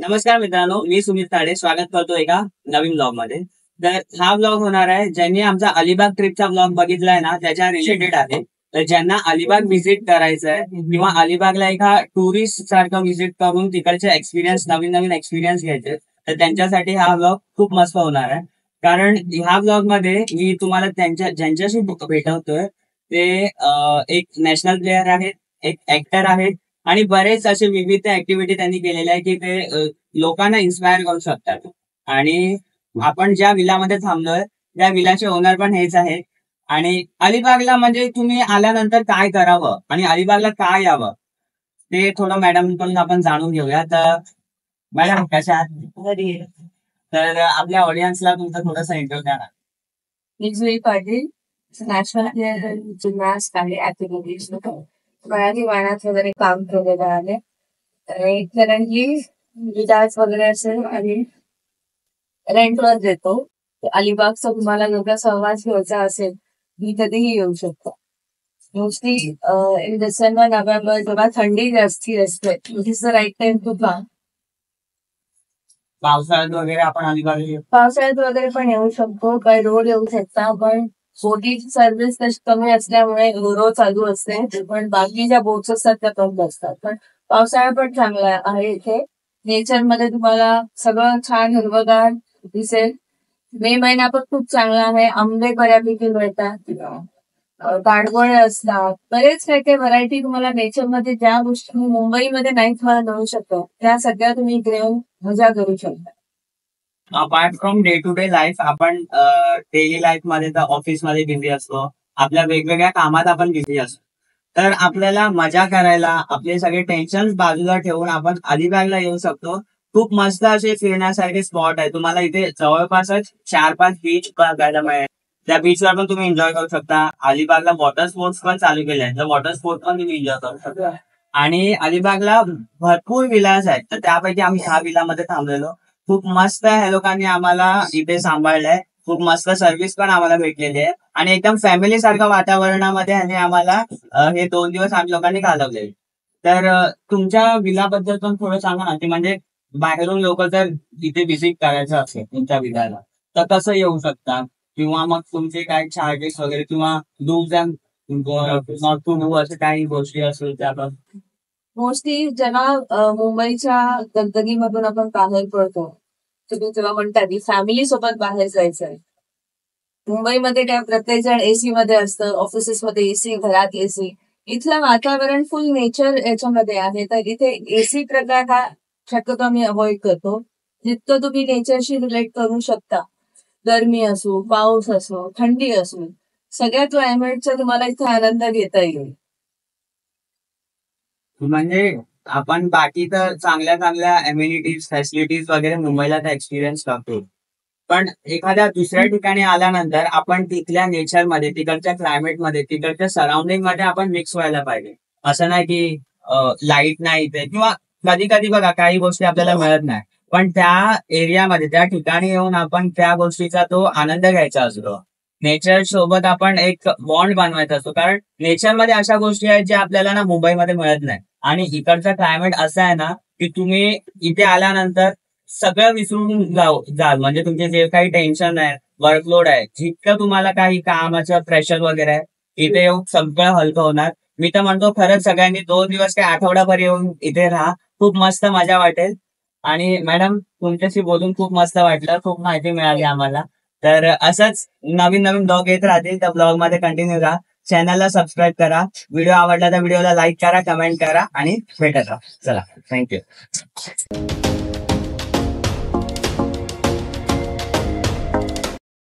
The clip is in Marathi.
नमस्कार मित्रांनो, मी सुमित ताडे स्वागत करतो एका नवीन ब्लॉग मध्ये. तर हा ब्लॉग होणार आहे, ज्यांनी आमचा अलिबाग ट्रिपचा ब्लॉग बघितलाय ना त्याच्या रिलेटेड आहे. तर ज्यांना अलिबाग व्हिजिट करायचं आहे किंवा अलिबागला एका टुरिस्ट सारखं व्हिजिट करून तिकडचे एक्सपिरियन्स नवीन नवीन एक्सपिरियन्स घ्यायचे, तर त्यांच्यासाठी हा ब्लॉग खूप मस्त होणार आहे. कारण ह्या ब्लॉग मध्ये मी तुम्हाला ज्यांच्याशी भेटवतोय ते एक नॅशनल प्लेअर आहेत, एक ऍक्टर आहेत आणि बरेच असे विविध ऍक्टिव्हिटी त्यांनी केलेल्या आहे की ते लोकांना इन्स्पायर करू शकतात. आणि आपण ज्या विलामध्ये थांबलोय त्या विलाचे ओनर पण हेच आहेत. आणि अलिबागला म्हणजे तुम्ही आल्यानंतर काय करावं आणि अलिबागला काय यावं ते थोडं मॅडम कडून आपण जाणून घेऊया. तर मॅडम कशा आहात? तर आपल्या ऑडियन्सला तुमचं थोडंसं इंटरव्ह्यू द्या ना. मी जुई पाटील, नॅशनल प्लेअर जिम्नास्ट आणि ऍथलेटिक्स मराठी वाण्यात वगैरे काम केलेलं आहे. कारण की गिटार्स वगैरे असेल आणि रेंटवर देतो. अलिबागचा तुम्हाला जर सहवास घ्यायचा असेल मी कधीही येऊ शकतो. मोस्टली इन डिसेंबर नोव्हेंबर जेव्हा थंडी जास्ती असते, this the right time to come. पावसाळ्यात वगैरे आपण अलिबागला पावसाळ्यात वगैरे पण येऊ शकतो, बाय रोड येऊ शकता, पण बोटीची सर्व्हिस तशी कमी असल्यामुळे रो चालू असते, पण बाकीच्या बोट्स असतात त्या कमी असतात. पण पावसाळा पण चांगला आहे इथे. नेचर मध्ये तुम्हाला सगळं छान हिरवगार दिसेल. मे महिना पण खूप चांगला आहे. आंबे बऱ्यापैकी मिळतात, गाडगोळे असतात, बरेच काही काही व्हरायटी तुम्हाला नेचर मध्ये ज्या गोष्टी मुंबईमध्ये नाही तुम्हाला मिळू शकतात त्या सगळ्या तुम्ही इकडे येऊन मजा करू शकता. Apart from day to day life आपण डेली लाईफ मध्ये तर ऑफिस मध्ये बिझी असतो, आपल्या वेगवेगळ्या कामात आपण बिझी असतो. तर आपल्याला मजा करायला आपले सगळे टेन्शन बाजूला ठेवून आपण अलिबागला येऊ शकतो. खूप मस्त असे फिरण्यासारखे स्पॉट आहे. तुम्हाला इथे जवळपासच 4-5 बीच बघायला मिळेल. त्या बीचवर पण तुम्ही एन्जॉय करू शकता. अलिबागला वॉटर स्पोर्ट्स पण चालू केले आहेत, तर वॉटर स्पोर्ट्स पण तुम्ही एन्जॉय करू शकता. आणि अलिबागला भरपूर विलास आहेत, तर त्यापैकी आम्ही ह्या विलामध्ये थांबलेलो. खूप मस्त ह्या लोकांनी आम्हाला इथे सांभाळलंय. खूप मस्त सर्व्हिस पण आम्हाला भेटलेली आहे आणि एकदम फॅमिली सारखं वातावरणामध्ये ह्याने आम्हाला हे 2 दिवस आम्ही लोकांनी घालवले. तर तुमच्या विलाबद्दल पण थोडं सांगा ना, की म्हणजे बाहेरून लोक जर इथे व्हिजिट करायचं असेल तुमच्या विलाला तर कसं येऊ शकता, किंवा मग तुमचे काय चार्जेस वगैरे किंवा do's and not to do असे काही गोष्टी असेल त्या पण. मोस्टली जेव्हा मुंबईच्या गंदगीमधून आपण बाहेर पडतो, तुम्ही जेव्हा म्हणता की फॅमिली सोबत बाहेर जायचंय. मुंबईमध्ये काय प्रत्येक जण एसी मध्ये असतं, ऑफिसेस मध्ये एसी, घरात एसी. इथलं वातावरण फुल नेचर याच्यामध्ये आहे, तर इथे एसी प्रकार हा शक्यतो आम्ही अवॉइड करतो. जितकं तुम्ही नेचरशी रिलेट करू शकता, गरमी असो, पाऊस असो, थंडी असो, सगळ्या क्लायमेटचा तुम्हाला इथे आनंद घेता येईल. म्हणजे आपण बाकी तर चांगल्या चांगल्या एम्युनिटीज फॅसिलिटीज वगैरे मुंबईला तर एक्सपिरियन्स करतो, पण एखाद्या दुसऱ्या ठिकाणी आल्यानंतर आपण तिथल्या नेचर मध्ये, तिकडच्या क्लायमेट मध्ये, तिकडच्या सराउंडिंग मध्ये आपण मिक्स व्हायला पाहिजे. असं नाही की लाईट नाही इथे, किंवा कधी कधी बघा काही गोष्टी आपल्याला मिळत नाही, पण त्या एरियामध्ये त्या ठिकाणी येऊन आपण त्या गोष्टीचा तो आनंद घ्यायचा असतो. नेचर सोबत आपण एक बॉन्ड बनवायचा असतो, कारण नेचर मध्ये अशा गोष्टी आहेत ज्या आपल्याला ना मुंबईमध्ये मिळत नाही. आणि इकडचा क्लायमेट असा आहे ना की तुम्ही इथे आल्यानंतर सगळं विसरून जाल. म्हणजे तुमचे जे काही टेन्शन आहे, वर्कलोड आहे, जितकं तुम्हाला काही कामाचं प्रेशर वगैरे आहे, इथे येऊन सगळं हलकं होणार. मी तर म्हणतो खरंच सगळ्यांनी 2 दिवस काय आठवडाभर येऊन इथे राहा, खूप मस्त मजा वाटेल. आणि मॅडम तुमच्याशी बोलून खूप मस्त वाटलं, खूप माहिती मिळाली आम्हाला. तर असंच नवीन नवीन ब्लॉग येत राहतील, त्या ब्लॉग मध्ये कंटिन्यू राहा. चॅनलला सबस्क्राईब करा, व्हिडिओ आवडला तर व्हिडिओला लाईक करा, कमेंट करा आणि भेटत राहा. चला, थँक्यू.